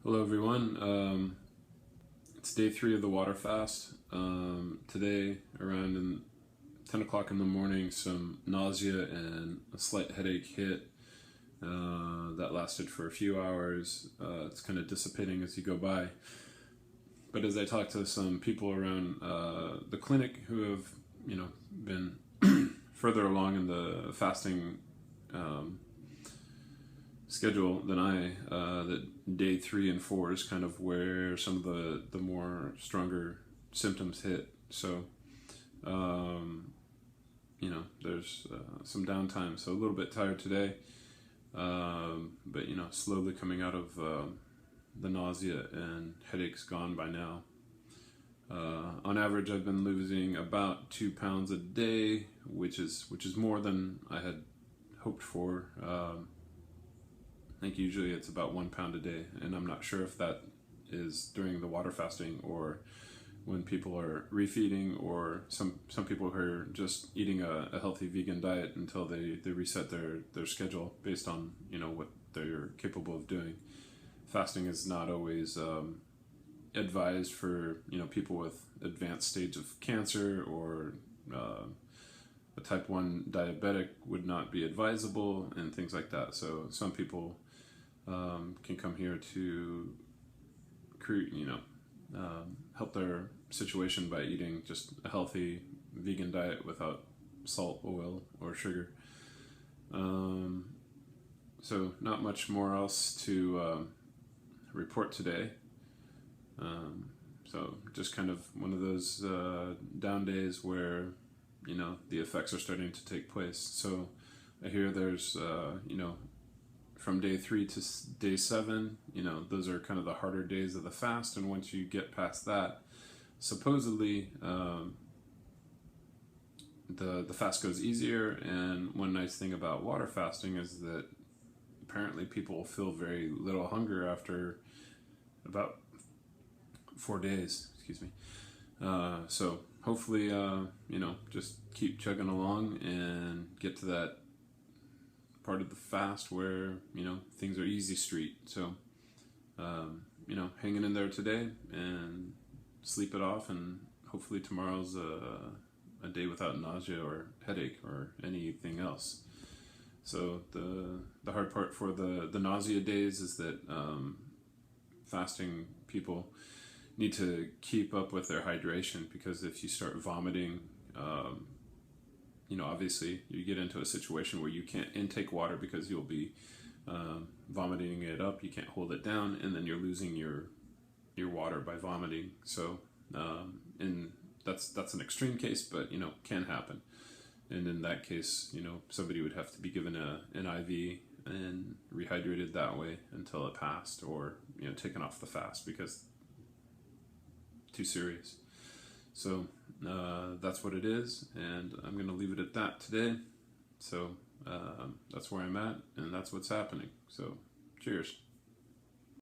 Hello everyone. It's day 3 of the water fast. Today, around 10 o'clock in the morning, some nausea and a slight headache hit. That lasted for a few hours. It's kind of dissipating as you go by. But as I talk to some people around the clinic who have, been further along in the fasting schedule than that day 3 and 4 is kind of where some of the more stronger symptoms hit. So, there's some downtime. So a little bit tired today, but slowly coming out of the nausea and headaches gone by now. On average, I've been losing about 2 pounds a day, which is more than I had hoped for. I think usually it's about 1 pound a day, and I'm not sure if that is during the water fasting or when people are refeeding, or some people who are just eating a healthy vegan diet until they reset their schedule based on what they're capable of doing. Fasting is not always advised for people with advanced stage of cancer, or a type 1 diabetic would not be advisable, and things like that. So some people can come here to create, help their situation by eating just a healthy vegan diet without salt, oil, or sugar. So not much more else to report today. So just kind of one of those down days where the effects are starting to take place. So I hear there's from day 3 to day 7, those are kind of the harder days of the fast, and once you get past that, supposedly the fast goes easier. And one nice thing about water fasting is that apparently people feel very little hunger after about 4 days. Excuse me. So hopefully, just keep chugging along and get to that part of the fast where things are easy street. So hanging in there today and sleep it off, and hopefully tomorrow's a day without nausea or headache or anything else. So the hard part for the nausea days is that fasting people need to keep up with their hydration, because if you start vomiting, obviously you get into a situation where you can't intake water because you'll be vomiting it up. You can't hold it down, and then you're losing your water by vomiting. So, and that's an extreme case, but can happen. And in that case, somebody would have to be given an IV and rehydrated that way until it passed, or taken off the fast because too serious. So that's what it is, and I'm going to leave it at that today. So that's where I'm at, and that's what's happening. So cheers.